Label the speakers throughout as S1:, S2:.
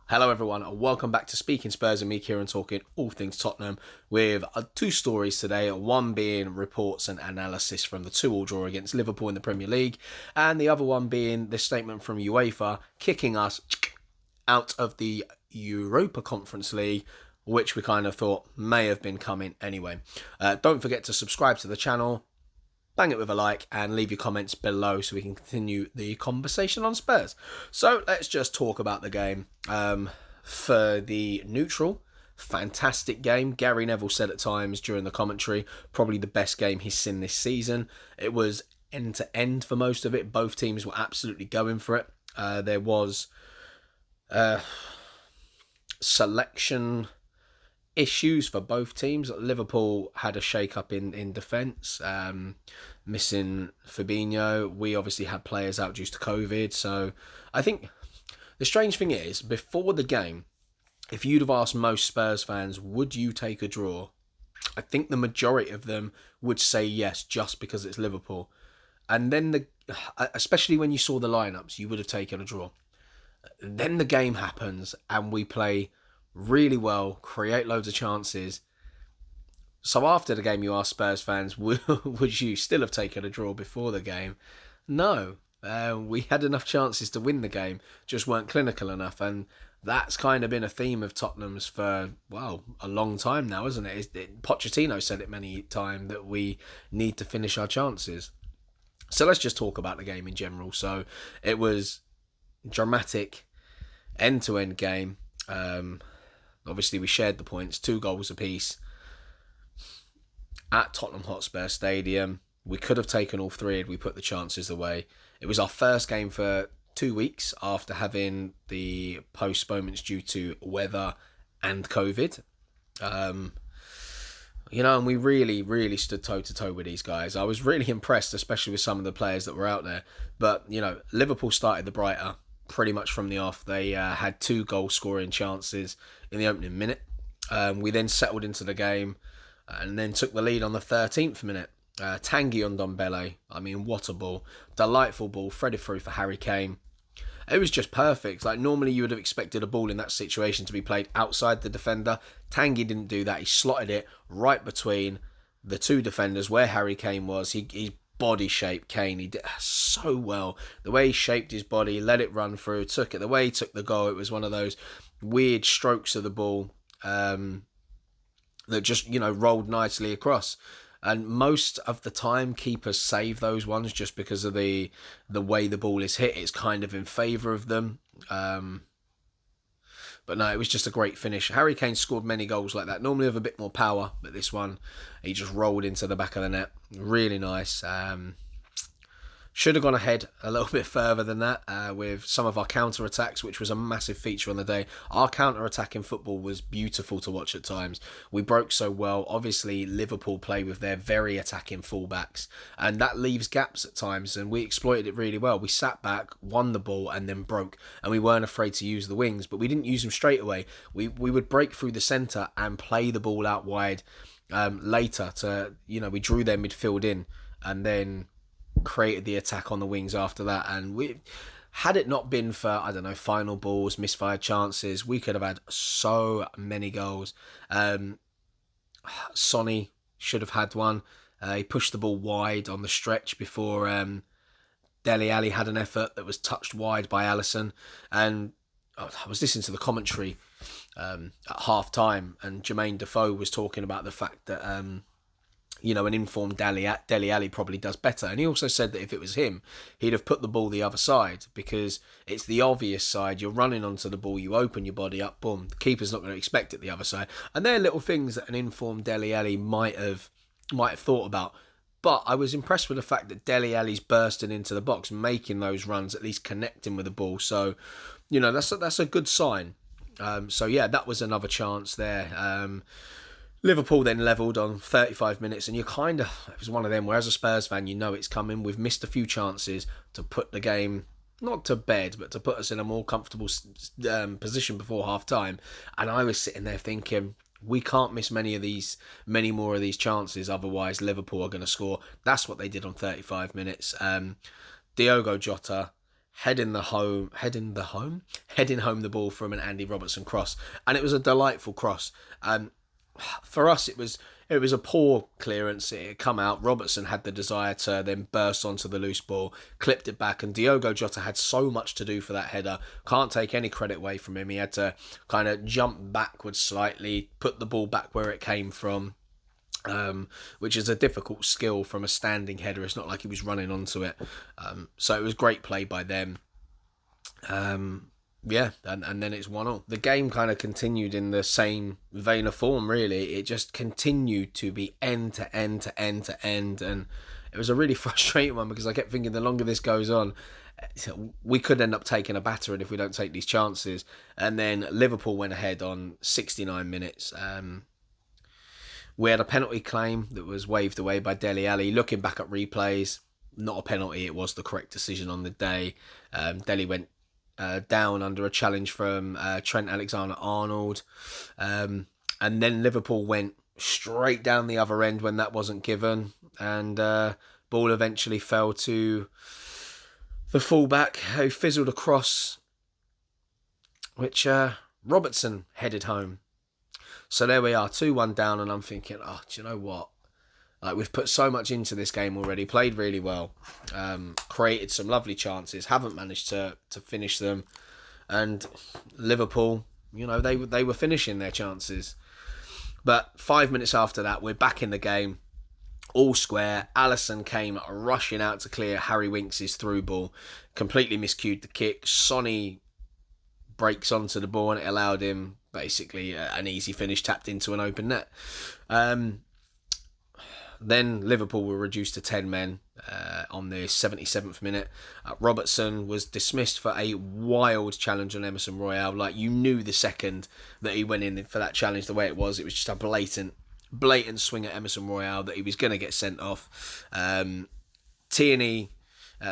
S1: Hello everyone and welcome back to Speaking Spurs and me Kieran talking all things Tottenham with two stories today, one being reports and analysis from the 2-2 draw against Liverpool in the Premier League and the other one being this statement from UEFA kicking us out of the Europa Conference League, which we kind of thought may have been coming anyway. Don't forget to subscribe to the channel, bang it with a like and leave your comments below so we can continue the conversation on Spurs. So let's just talk about the game. For the neutral, fantastic game. Gary Neville said at times during the commentary, probably the best game he's seen this season. It was end to end for most of it. Both teams were absolutely going for it. There was selection issues for both teams. Liverpool had a shake-up in defence, missing Fabinho. We obviously had players out due to COVID. So I think the strange thing is, before the game, if you'd have asked most Spurs fans, would you take a draw? I think the majority of them would say yes, just because it's Liverpool. And then, especially when you saw the lineups, you would have taken a draw. Then the game happens and we play really well, create loads of chances. So after the game, you ask Spurs fans, would you still have taken a draw before the game? No. We had enough chances to win the game, just weren't clinical enough. And that's kind of been a theme of Tottenham's for, well, a long time now, isn't it? Pochettino said it many times that we need to finish our chances. So let's just talk about the game in general. So it was dramatic, end-to-end game. Obviously, we shared the points, 2 goals apiece at Tottenham Hotspur Stadium. We could have taken all 3 had we put the chances away. It was our first game for 2 weeks after having the postponements due to weather and COVID. And we really stood toe-to-toe with these guys. I was really impressed, especially with some of the players that were out there. But, Liverpool started the brighter pretty much from the off. They had 2 goal-scoring chances in the opening minute. We then settled into the game and then took the lead on the 13th minute. Tanguy on Ndombele. I mean, what a ball. Delightful ball, threaded through for Harry Kane. It was just perfect. Like, normally you would have expected a ball in that situation to be played outside the defender. Tanguy didn't do that. He slotted it right between the 2 defenders where Harry Kane was. He body shaped Kane. He did so well. The way he shaped his body, let it run through, took it. The way he took the goal, it was one of those weird strokes of the ball that just, rolled nicely across. And most of the time, keepers save those ones just because of the way the ball is hit. It's kind of in favour of them. But no, it was just a great finish. Harry Kane scored many goals like that, normally with a bit more power, but this one, he just rolled into the back of the net. Really nice. Should have gone ahead a little bit further than that with some of our counter-attacks, which was a massive feature on the day. Our counter-attack in football was beautiful to watch at times. We broke so well. Obviously, Liverpool play with their very attacking fullbacks, and that leaves gaps at times, and we exploited it really well. We sat back, won the ball, and then broke, and we weren't afraid to use the wings, but we didn't use them straight away. We would break through the centre and play the ball out wide later to, we drew their midfield in, and then created the attack on the wings after that. And we had it not been for, final balls, misfired chances, we could have had so many goals. Sonny should have had one. He pushed the ball wide on the stretch before Dele Alli had an effort that was touched wide by Alisson. And I was listening to the commentary at half time, and Jermaine Defoe was talking about the fact that an informed Dele Alli probably does better. And he also said that if it was him, he'd have put the ball the other side, because it's the obvious side. You're running onto the ball, you open your body up, boom. The keeper's not going to expect it the other side. And they're little things that an informed Dele Alli might have thought about. But I was impressed with the fact that Dele Alli's bursting into the box, making those runs, at least connecting with the ball. So, that's a good sign. That was another chance there. Liverpool then levelled on 35 minutes, and it was one of them where as a Spurs fan, it's coming. We've missed a few chances to put the game, not to bed, but to put us in a more comfortable position before half-time. And I was sitting there thinking, we can't miss many more of these chances, otherwise Liverpool are going to score. That's what they did on 35 minutes. Diogo Jota heading home the ball from an Andy Robertson cross, and it was a delightful cross. For us, it was a poor clearance. It had come out. Robertson had the desire to then burst onto the loose ball, clipped it back, and Diogo Jota had so much to do for that header. Can't take any credit away from him. He had to kind of jump backwards slightly, put the ball back where it came from. Which is a difficult skill from a standing header. It's not like he was running onto it. So it was great play by them. And then it's 1-1. The game kind of continued in the same vein of form, really. It just continued to be end to end to end to end. And it was a really frustrating one because I kept thinking the longer this goes on, we could end up taking a battering if we don't take these chances. And then Liverpool went ahead on 69 minutes. We had a penalty claim that was waved away by Dele Alli. Looking back at replays, not a penalty. It was the correct decision on the day. Dele went down under a challenge from Trent Alexander-Arnold. And then Liverpool went straight down the other end when that wasn't given. And ball eventually fell to the fullback who fizzled across, which Robertson headed home. So there we are, 2-1 down, and I'm thinking, do you know what? Like, we've put so much into this game already, played really well, created some lovely chances, haven't managed to finish them, and Liverpool, they were finishing their chances. But 5 minutes after that, we're back in the game, all square. Alisson came rushing out to clear Harry Winks' through ball, completely miscued the kick. Sonny breaks onto the ball, and it allowed him basically an easy finish, tapped into an open net. Then Liverpool were reduced to 10 men on the 77th minute. Robertson was dismissed for a wild challenge on Emerson Royale. Like, you knew the second that he went in for that challenge the way it was just a blatant swing at Emerson Royale that he was going to get sent off. Tierney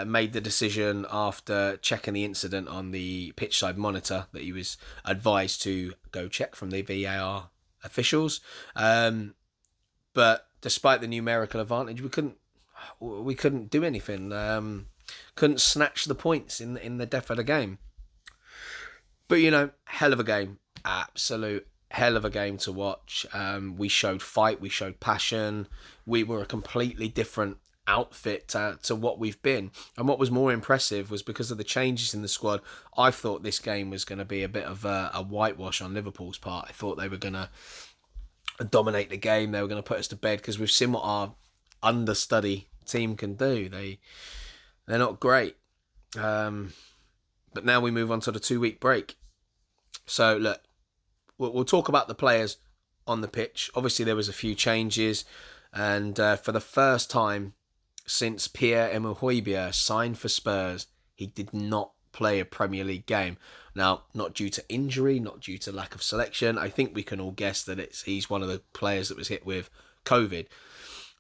S1: made the decision after checking the incident on the pitchside monitor that he was advised to go check from the VAR officials. But despite the numerical advantage, we couldn't do anything. Couldn't snatch the points in the death of the game. But hell of a game, absolute hell of a game to watch. We showed fight, we showed passion. We were a completely different outfit to what we've been, and what was more impressive was because of the changes in the squad. I thought this game was going to be a bit of a whitewash on Liverpool's part. I thought they were going to dominate the game, they were going to put us to bed, because we've seen what our understudy team can do. They're not great, but now we move on to the 2-week break. So look, we'll talk about the players on the pitch. Obviously there was a few changes, and for the first time since Pierre-Emile Højbjerg signed for Spurs, he did not play a Premier League game. Now, not due to injury, not due to lack of selection. I think we can all guess that he's one of the players that was hit with COVID.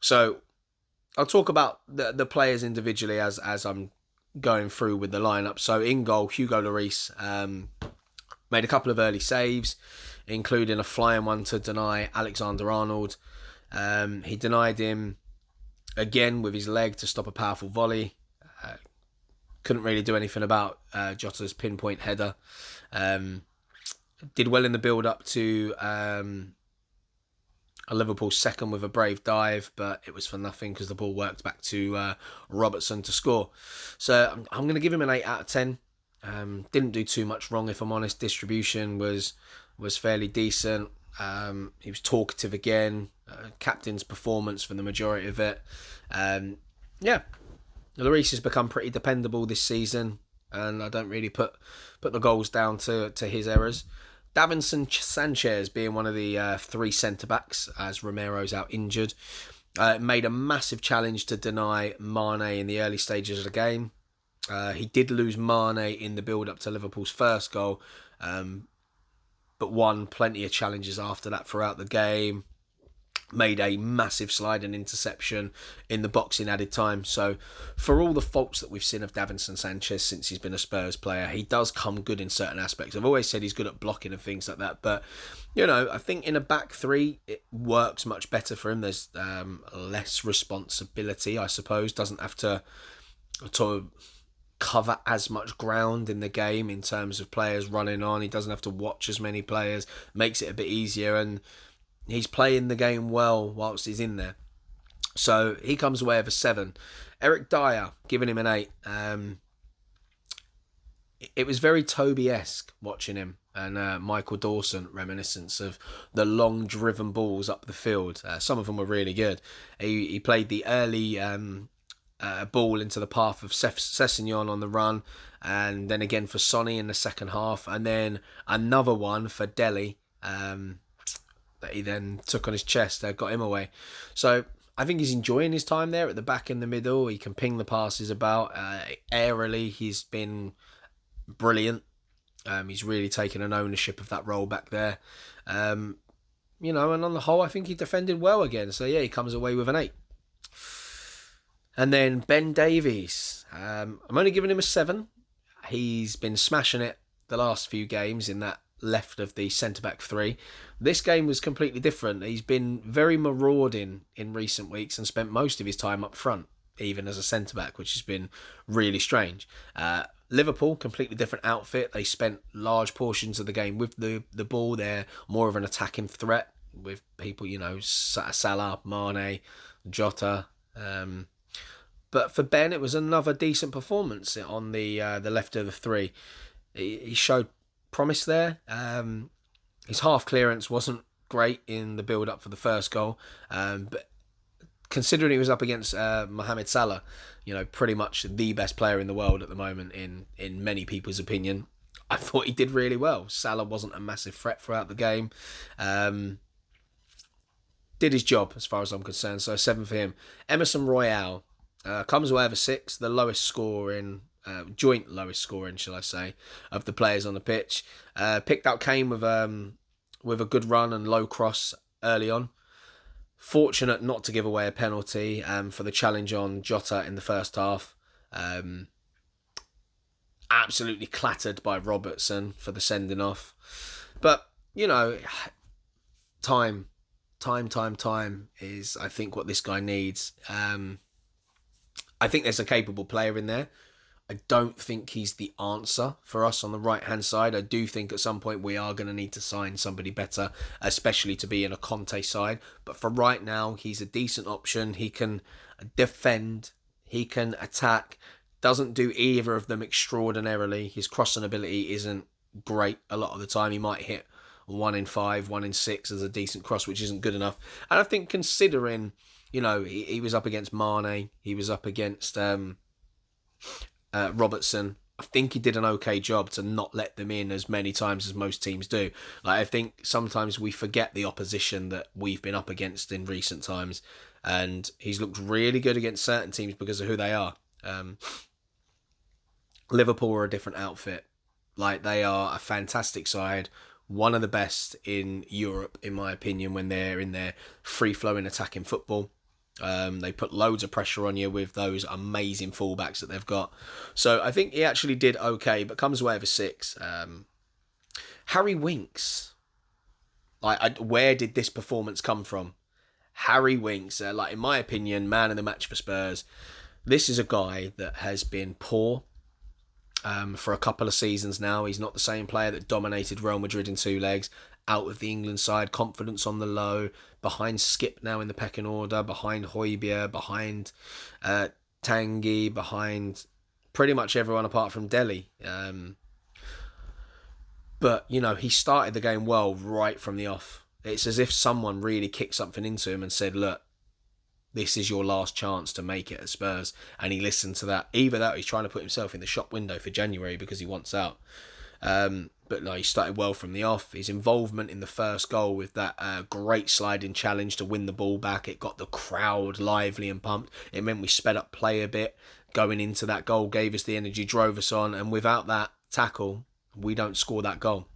S1: So I'll talk about the players individually as I'm going through with the lineup. So in goal, Hugo Laurice made a couple of early saves, including a flying one to deny Alexander-Arnold. He denied him again with his leg to stop a powerful volley. Couldn't really do anything about Jota's pinpoint header. Did well in the build-up to a Liverpool second with a brave dive, but it was for nothing because the ball worked back to Robertson to score. So I'm going to give him an 8 out of 10. Didn't do too much wrong, if I'm honest. Distribution was fairly decent. He was talkative again. Captain's performance for the majority of it. Laurice has become pretty dependable this season, and I don't really put the goals down to his errors. Davinson Sanchez being one of the 3 centre-backs as Romero's out injured. Made a massive challenge to deny Mane in the early stages of the game. He did lose Mane in the build-up to Liverpool's first goal, but won plenty of challenges after that throughout the game. Made a massive slide and interception in the box in added time. So for all the faults that we've seen of Davinson Sanchez since he's been a Spurs player, he does come good in certain aspects. I've always said he's good at blocking and things like that, but I think in a back 3 it works much better for him. There's less responsibility, I suppose. Doesn't have to cover as much ground in the game in terms of players running on. He doesn't have to watch as many players, makes it a bit easier, and he's playing the game well whilst he's in there. So he comes away with a 7. Eric Dyer, giving him an 8. It was very Toby-esque watching him, and Michael Dawson, reminiscence of the long driven balls up the field. Some of them were really good. He played the early ball into the path of Sessegnon on the run, and then again for Sonny in the second half, and then another one for Dele that he then took on his chest, got him away. So I think he's enjoying his time there at the back in the middle. He can ping the passes about. Aerially, he's been brilliant. He's really taken an ownership of that role back there. And on the whole, I think he defended well again. So yeah, he comes away with an 8. And then Ben Davies. I'm only giving him a 7. He's been smashing it the last few games in that left of the centre-back 3. This game was completely different. He's been very marauding in recent weeks and spent most of his time up front, even as a centre-back, which has been really strange. Liverpool, completely different outfit. They spent large portions of the game with the ball. They're more of an attacking threat with people, Salah, Mane, Jota. But for Ben, it was another decent performance on the left of the 3. He showed promise there. His half clearance wasn't great in the build-up for the first goal. But considering he was up against Mohamed Salah, pretty much the best player in the world at the moment in many people's opinion, I thought he did really well. Salah wasn't a massive threat throughout the game. Did his job as far as I'm concerned, so 7 for him. Emerson Royale comes away with a 6, the lowest scoring, joint lowest scoring, shall I say, of the players on the pitch. Picked out Kane with a good run and low cross early on. Fortunate not to give away a penalty for the challenge on Jota in the first half. Absolutely clattered by Robertson for the sending off. But, time is, I think, what this guy needs. I think there's a capable player in there. I don't think he's the answer for us on the right-hand side. I do think at some point we are going to need to sign somebody better, especially to be in a Conte side. But for right now, he's a decent option. He can defend, he can attack, doesn't do either of them extraordinarily. His crossing ability isn't great a lot of the time. He might hit 1 in 5, 1 in 6 as a decent cross, which isn't good enough. And I think considering, he was up against Mane, he was up against Robertson, I think he did an okay job to not let them in as many times as most teams do. I think sometimes we forget the opposition that we've been up against in recent times, and he's looked really good against certain teams because of who they are. Liverpool are a different outfit. They are a fantastic side, one of the best in Europe, in my opinion, when they're in their free-flowing attacking football. They put loads of pressure on you with those amazing fullbacks that they've got. So I think he actually did okay, but comes away with a 6. Harry Winks. Where did this performance come from? Harry Winks, in my opinion, man of the match for Spurs. This is a guy that has been poor for a couple of seasons now. He's not the same player that dominated Real Madrid in 2 legs. Out of the England side, confidence on the low, behind Skip now in the pecking order, behind Højbjerg, behind Tanguy, behind pretty much everyone apart from Dele. But, he started the game well right from the off. It's as if someone really kicked something into him and said, look, this is your last chance to make it at Spurs. And he listened to that. Either that or he's trying to put himself in the shop window for January because he wants out. But no, he started well from the off. His involvement in the first goal with that great sliding challenge to win the ball back, it got the crowd lively and pumped. It meant we sped up play a bit. Going into that goal gave us the energy, drove us on. And without that tackle, we don't score that goal.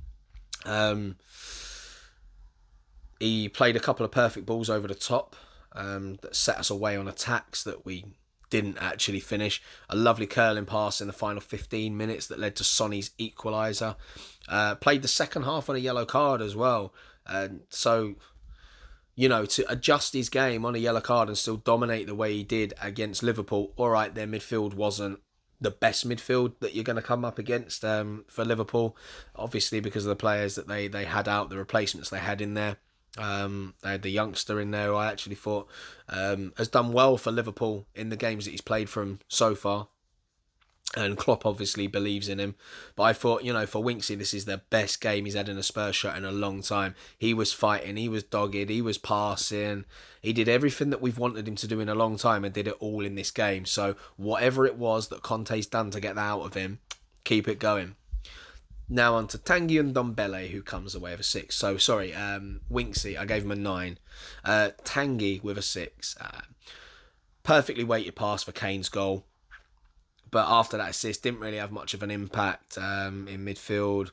S1: He played a couple of perfect balls over the top that set us away on attacks that we didn't actually finish. A lovely curling pass in the final 15 minutes that led to Sonny's equaliser. Played the second half on a yellow card as well. So, to adjust his game on a yellow card and still dominate the way he did against Liverpool, all right, their midfield wasn't the best midfield that you're going to come up against for Liverpool, obviously because of the players that they had out, the replacements they had in there. They had the youngster in there who I actually thought has done well for Liverpool in the games that he's played from so far. And Klopp obviously believes in him. But I thought, for Winksy, this is the best game he's had in a Spurs shirt in a long time. He was fighting, he was dogged, he was passing. He did everything that we've wanted him to do in a long time and did it all in this game. So whatever it was that Conte's done to get that out of him, keep it going. Now on to Tanguy and Ndombele, who comes away with a 6. So, sorry, Winksy, I gave him a 9. Tanguy with a 6. Perfectly weighted pass for Kane's goal. But after that assist, didn't really have much of an impact in midfield.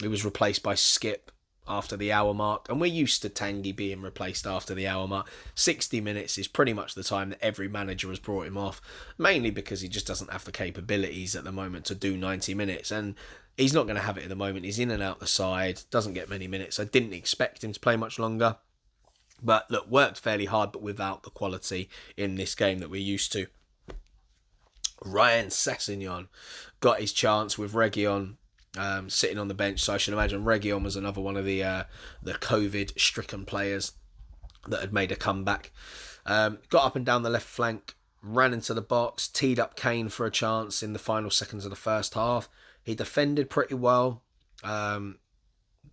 S1: He was replaced by Skip after the hour mark. And we're used to Tanguy being replaced after the hour mark. 60 minutes is pretty much the time that every manager has brought him off. Mainly because he just doesn't have the capabilities at the moment to do 90 minutes. And he's not going to have it at the moment. He's in and out the side. Doesn't get many minutes. I didn't expect him to play much longer. But look, worked fairly hard, but without the quality in this game that we're used to. Ryan Sessegnon got his chance with Reguilon sitting on the bench. So I should imagine Reguilon was another one of the COVID-stricken players that had made a comeback. Got up and down the left flank, ran into the box, teed up Kane for a chance in the final seconds of the first half. He defended pretty well.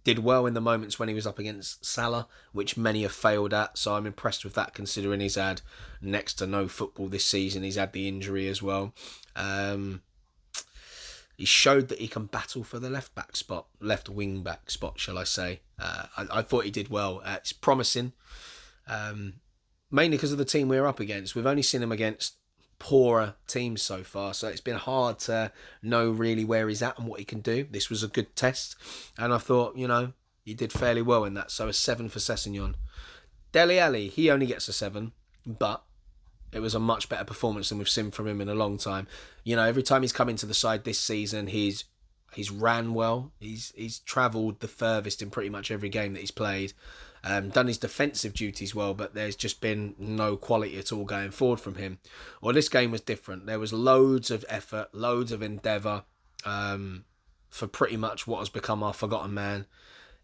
S1: Did well in the moments when he was up against Salah, which many have failed at. So I'm impressed with that, considering he's had next to no football this season. He's had the injury as well. He showed that he can battle for the left wing back spot, shall I say. I thought he did well. It's promising, mainly because of the team we're up against. We've only seen him against poorer teams so far, so it's been hard to know really where he's at and what he can do. This was a good test, and I thought, he did fairly well in that. So a 7 for Sessegnon. Dele Alli, he only gets a 7, but it was a much better performance than we've seen from him in a long time. Every time he's come into the side this season, he's ran well. He's travelled the furthest in pretty much every game that he's played. Done his defensive duties well, but there's just been no quality at all going forward from him. Well, this game was different. There was loads of effort, loads of endeavour for pretty much what has become our forgotten man.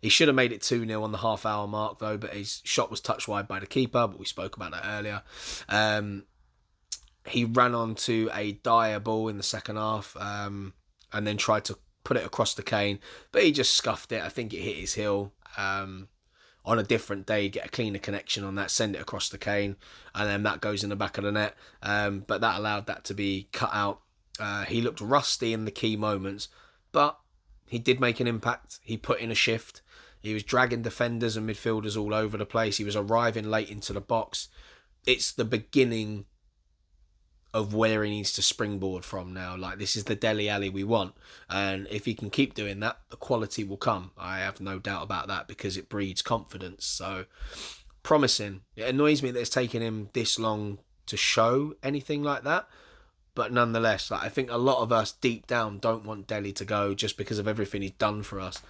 S1: He should have made it 2-0 on the half-hour mark, though, but his shot was touched wide by the keeper, but we spoke about that earlier. He ran on to a dire ball in the second half and then tried to put it across to Kane, but he just scuffed it. I think it hit his heel. On a different day, get a cleaner connection on that, send it across to Kane, and then that goes in the back of the net. But that allowed that to be cut out. He looked rusty in the key moments, but he did make an impact. He put in a shift. He was dragging defenders and midfielders all over the place. He was arriving late into the box. It's the beginning of where he needs to springboard from now. Like, this is the Dele Alli we want. And if he can keep doing that, the quality will come. I have no doubt about that, because it breeds confidence. So, promising. It annoys me that it's taken him this long to show anything like that. But nonetheless, I think a lot of us deep down don't want Dele to go just because of everything he's done for us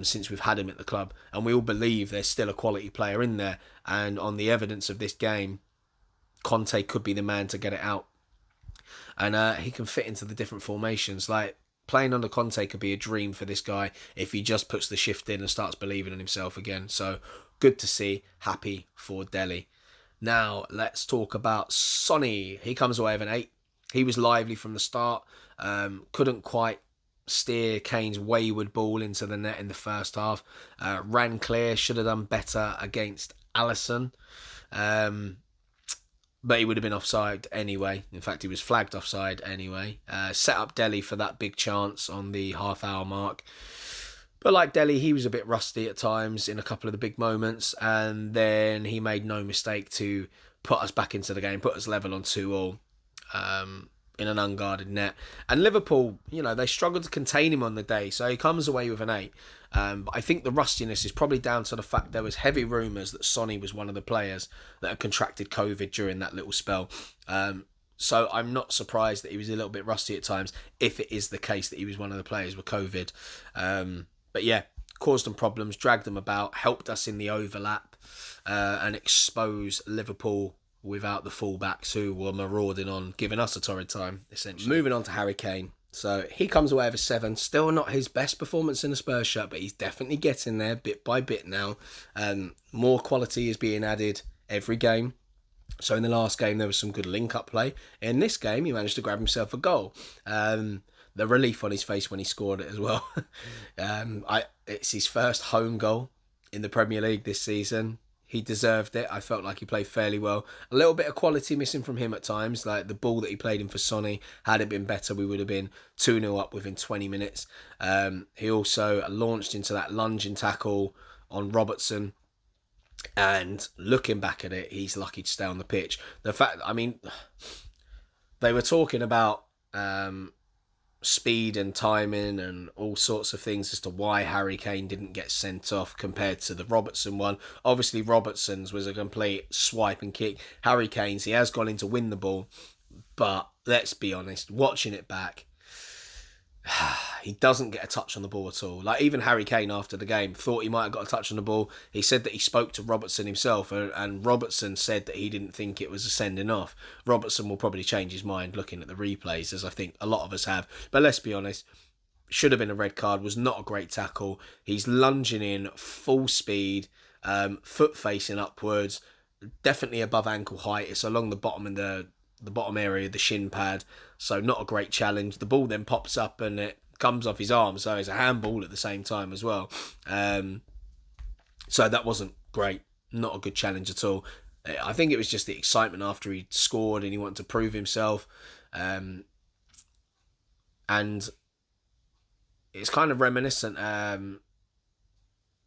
S1: since we've had him at the club. And we all believe there's still a quality player in there. And on the evidence of this game, Conte could be the man to get it out. And he can fit into the different formations. Like, playing under Conte could be a dream for this guy if he just puts the shift in and starts believing in himself again. So, good to see. Happy for Dele. Now, let's talk about Sonny. He comes away with an 8. He was lively from the start. Couldn't quite steer Kane's wayward ball into the net in the first half. Ran clear. Should have done better against Alisson. But he would have been offside anyway. In fact, he was flagged offside anyway. Set up Dele for that big chance on the half-hour mark. But like Dele, he was a bit rusty at times in a couple of the big moments. And then he made no mistake to put us back into the game, put us level on 2-2 in an unguarded net. And Liverpool, they struggled to contain him on the day. So he comes away with an 8. But I think the rustiness is probably down to the fact there was heavy rumours that Sonny was one of the players that had contracted COVID during that little spell. So I'm not surprised that he was a little bit rusty at times, if it is the case that he was one of the players with COVID. But yeah, caused them problems, dragged them about, helped us in the overlap and expose Liverpool without the fullbacks who were marauding on, giving us a torrid time, essentially. Moving on to Harry Kane. So he comes away with a 7. Still not his best performance in a Spurs shirt, but he's definitely getting there bit by bit now. More quality is being added every game. So in the last game, there was some good link-up play. In this game, he managed to grab himself a goal. The relief on his face when he scored it as well. It's his first home goal in the Premier League this season. He deserved it. I felt like he played fairly well. A little bit of quality missing from him at times. Like the ball that he played in for Sonny, had it been better, we would have been 2-0 up within 20 minutes. He also launched into that lunging tackle on Robertson. And looking back at it, he's lucky to stay on the pitch. The fact, I mean, they were talking about speed and timing and all sorts of things as to why Harry Kane didn't get sent off compared to the Robertson one. Obviously, Robertson's was a complete swipe and kick. Harry Kane's, he has gone in to win the ball, but let's be honest, watching it back, he doesn't get a touch on the ball at all. Like, even Harry Kane after the game thought he might have got a touch on the ball. He said that he spoke to Robertson himself, and Robertson said that he didn't think it was a sending off. Robertson will probably change his mind looking at the replays, as I think a lot of us have. But let's be honest, should have been a red card, was not a great tackle. He's lunging in full speed, foot facing upwards, definitely above ankle height. It's along the bottom in the bottom area, the shin pad, so not a great challenge. The ball then pops up and it comes off his arm, so it's a handball at the same time as well. So that wasn't great, not a good challenge at all. I think it was just the excitement after he scored and he wanted to prove himself. And it's kind of reminiscent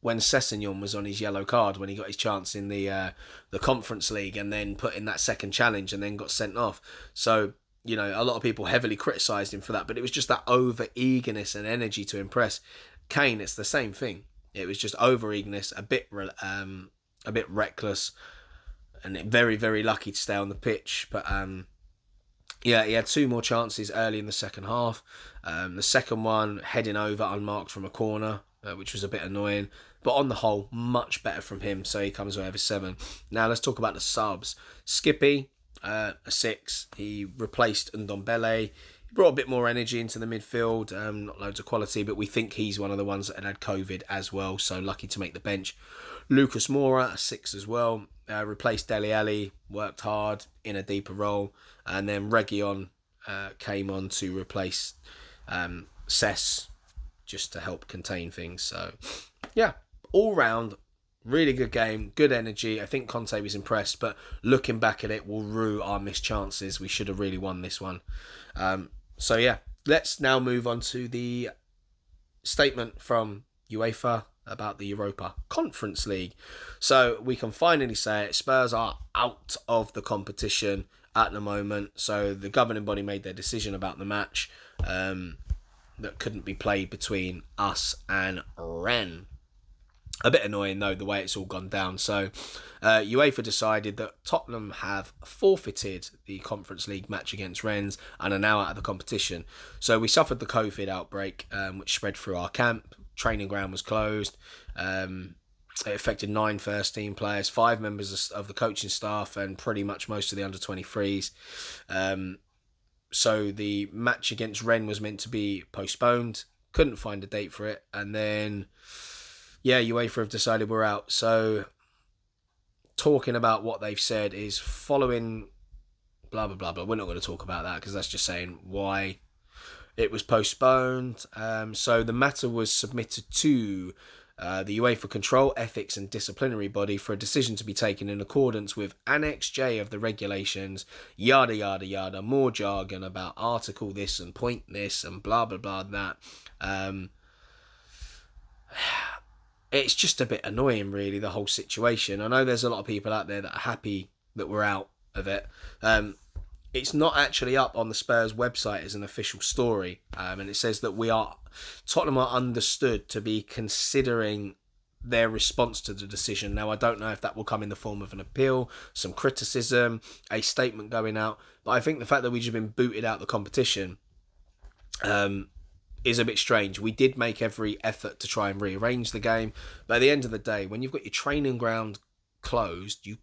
S1: when Sessegnon was on his yellow card, when he got his chance in the Conference League and then put in that second challenge and then got sent off. So, you know, a lot of people heavily criticised him for that, but it was just that over-eagerness and energy to impress. Kane, it's the same thing. It was just over-eagerness, a bit reckless, and very, very lucky to stay on the pitch. But yeah, he had 2 more chances early in the second half. The second one, heading over unmarked from a corner, which was a bit annoying. But on the whole, much better from him, so he comes away with a 7. Now let's talk about the subs. Skippy, a 6. He replaced Ndombele. He brought a bit more energy into the midfield, not loads of quality, but we think he's one of the ones that had COVID as well, so lucky to make the bench. Lucas Moura, a 6 as well. Replaced Dele Alli, worked hard in a deeper role, and then Reguilon came on to replace Cess, just to help contain things. So yeah, all round, really good game, good energy. I think Conte was impressed, but looking back at it, we'll rue our missed chances. We should have really won this one. So yeah, let's now move on to the statement from UEFA about the Europa Conference League. So we can finally say it, Spurs are out of the competition at the moment. So the governing body made their decision about the match that couldn't be played between us and Rennes. A bit annoying though, the way it's all gone down. So UEFA decided that Tottenham have forfeited the Conference League match against Rennes and are now out of the competition. So we suffered the COVID outbreak, which spread through our camp. Training ground was closed. It affected 9 first team players, 5 members of the coaching staff, and pretty much most of the under-23s. So the match against Rennes was meant to be postponed. Couldn't find a date for it. And then, yeah, UEFA have decided we're out. So talking about what they've said is following blah, blah, blah, blah. We're not going to talk about that because that's just saying why it was postponed. So the matter was submitted to the UEFA Control, Ethics and Disciplinary Body for a decision to be taken in accordance with Annex J of the regulations, yada, yada, yada, more jargon about article this and point this and blah, blah, blah, that. It's just a bit annoying, really, the whole situation. I know there's a lot of people out there that are happy that we're out of it. It's not actually up on the Spurs website as an official story, and it says that Tottenham are understood to be considering their response to the decision. Now, I don't know if that will come in the form of an appeal, some criticism, a statement going out, but I think the fact that we've just been booted out of the competition is a bit strange. We did make every effort to try and rearrange the game, but at the end of the day, when you've got your training ground closed, you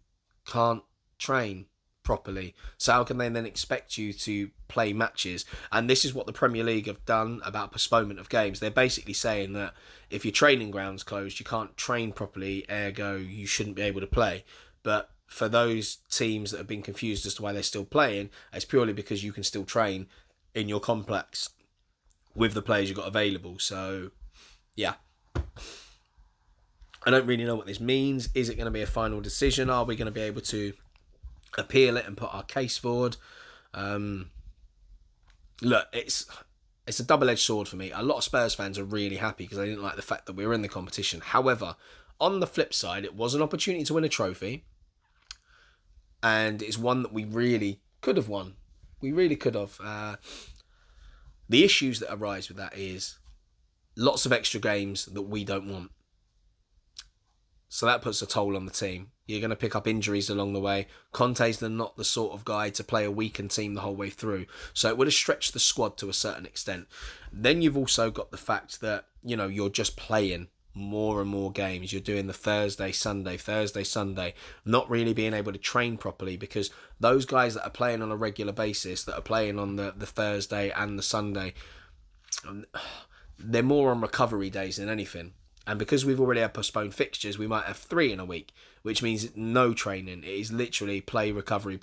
S1: can't train. properly. So how can they then expect you to play matches? And this is what the Premier League have done about postponement of games. They're basically saying that if your training ground's closed, you can't train properly, ergo you shouldn't be able to play. But for those teams that have been confused as to why they're still playing, it's purely because you can still train in your complex with the players you've got available. So, yeah. I don't really know what this means. Is it going to be a final decision? Are we going to be able to appeal it and put our case forward? Look, it's a double-edged sword for me. A lot of Spurs fans are really happy because they didn't like the fact that we were in the competition. However, on the flip side, it was an opportunity to win a trophy, and it's one that we really could have won. We really could have. The issues that arise with that is lots of extra games that we don't want. So that puts a toll on the team. You're going to pick up injuries along the way. Conte's not the sort of guy to play a weakened team the whole way through. So it would have stretched the squad to a certain extent. Then you've also got the fact that, you're just playing more and more games. You're doing the Thursday, Sunday, not really being able to train properly because those guys that are playing on a regular basis, that are playing on the Thursday and the Sunday, they're more on recovery days than anything. And because we've already had postponed fixtures, we might have 3 in a week, which means no training. It is literally play, recovery.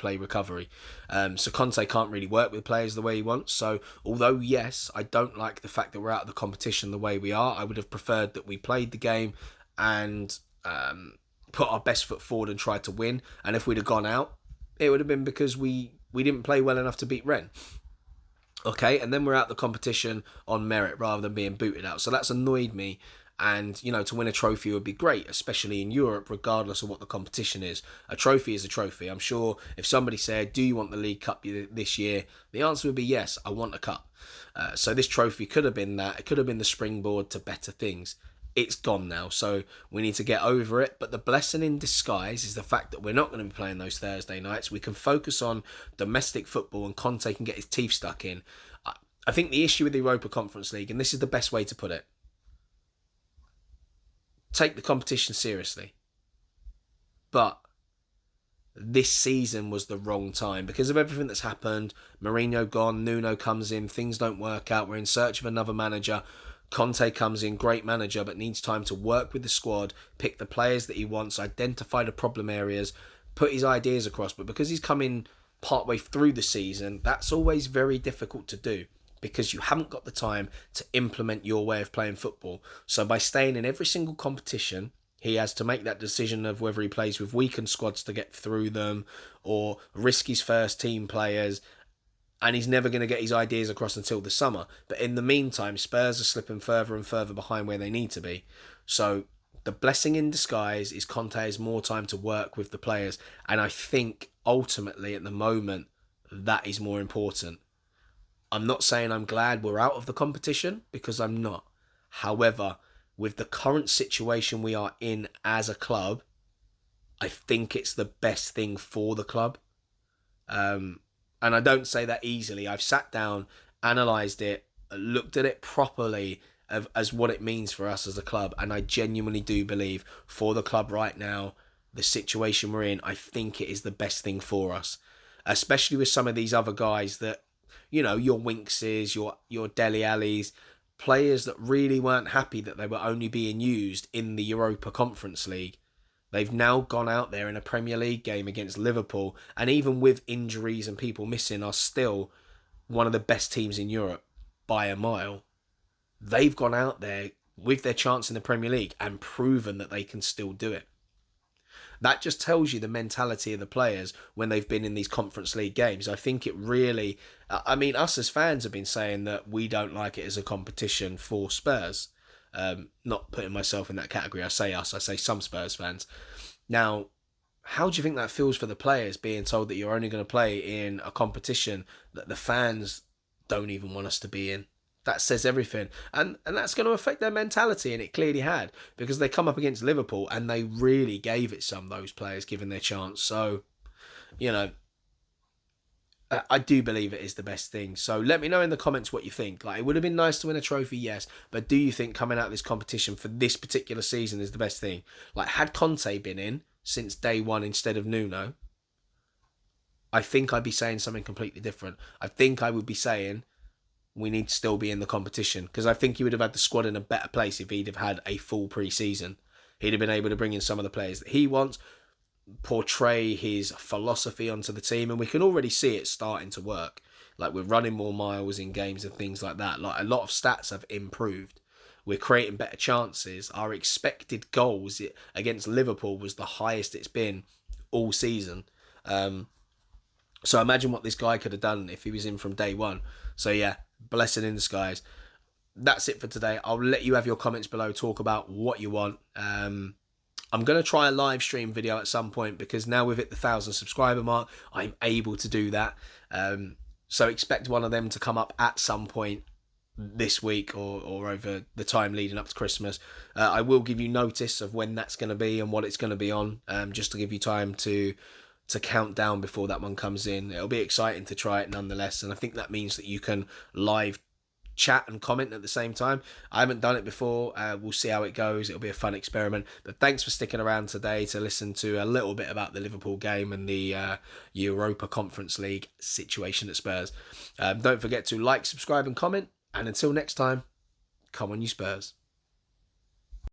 S1: So Conte can't really work with players the way he wants. So although, yes, I don't like the fact that we're out of the competition the way we are, I would have preferred that we played the game and put our best foot forward and tried to win. And if we'd have gone out, it would have been because we didn't play well enough to beat Rennes. Okay, and then we're out the competition on merit rather than being booted out. So that's annoyed me. And, to win a trophy would be great, especially in Europe, regardless of what the competition is. A trophy is a trophy. I'm sure if somebody said, do you want the League Cup this year? The answer would be yes, I want a cup. So this trophy could have been that. It could have been the springboard to better things. It's gone now, so we need to get over it. But the blessing in disguise is the fact that we're not going to be playing those Thursday nights. We can focus on domestic football and Conte can get his teeth stuck in. I think the issue with the Europa Conference League, and this is the best way to put it, take the competition seriously. But this season was the wrong time because of everything that's happened. Mourinho gone, Nuno comes in, things don't work out. We're in search of another manager. Conte comes in, great manager, but needs time to work with the squad, pick the players that he wants, identify the problem areas, put his ideas across. But because he's come in partway through the season, that's always very difficult to do, because you haven't got the time to implement your way of playing football. So by staying in every single competition, he has to make that decision of whether he plays with weakened squads to get through them or risk his first team players, and he's never going to get his ideas across until the summer. But in the meantime, Spurs are slipping further and further behind where they need to be. So the blessing in disguise is Conte has more time to work with the players, and I think ultimately at the moment that is more important. I'm not saying I'm glad we're out of the competition, because I'm not. However, with the current situation we are in as a club, I think it's the best thing for the club. And I don't say that easily. I've sat down, analysed it, looked at it properly as what it means for us as a club. And I genuinely do believe for the club right now, the situation we're in, I think it is the best thing for us. Especially with some of these other guys that, your Winkses, your Dele Allis, players that really weren't happy that they were only being used in the Europa Conference League. They've now gone out there in a Premier League game against Liverpool, and even with injuries and people missing, are still one of the best teams in Europe by a mile. They've gone out there with their chance in the Premier League and proven that they can still do it. That just tells you the mentality of the players when they've been in these Conference League games. I think it really... us as fans have been saying that we don't like it as a competition for Spurs. Not putting myself in that category. I say us, I say some Spurs fans. Now, how do you think that feels for the players, being told that you're only going to play in a competition that the fans don't even want us to be in? That says everything. And that's going to affect their mentality, and it clearly had, because they come up against Liverpool and they really gave it some, those players, given their chance. So, I do believe it is the best thing. So let me know in the comments what you think. It would have been nice to win a trophy, yes, but do you think coming out of this competition for this particular season is the best thing? Had Conte been in since day one instead of Nuno, I think I'd be saying something completely different. I think I would be saying we need to still be in the competition, because I think he would have had the squad in a better place if he'd have had a full pre-season. He'd have been able to bring in some of the players that he wants, portray his philosophy onto the team, and we can already see it starting to work. Like, we're running more miles in games and things like that. Like, a lot of stats have improved. We're creating better chances. Our expected goals against Liverpool was the highest it's been all season. So imagine what this guy could have done if he was in from day one. So yeah, blessing in disguise. That's it for today. I'll let you have your comments below. Talk about what you want. I'm going to try a live stream video at some point, because now we've hit the 1,000 subscriber mark, I'm able to do that. So expect one of them to come up at some point this week or over the time leading up to Christmas. I will give you notice of when that's going to be and what it's going to be on, just to give you time to count down before that one comes in. It'll be exciting to try it nonetheless, and I think that means that you can live chat and comment at the same time. I haven't done it before. We'll see how it goes. It'll be a fun experiment. But thanks for sticking around today to listen to a little bit about the Liverpool game and the Europa Conference League situation at Spurs. Don't forget to like, subscribe and comment. And until next time, come on you Spurs.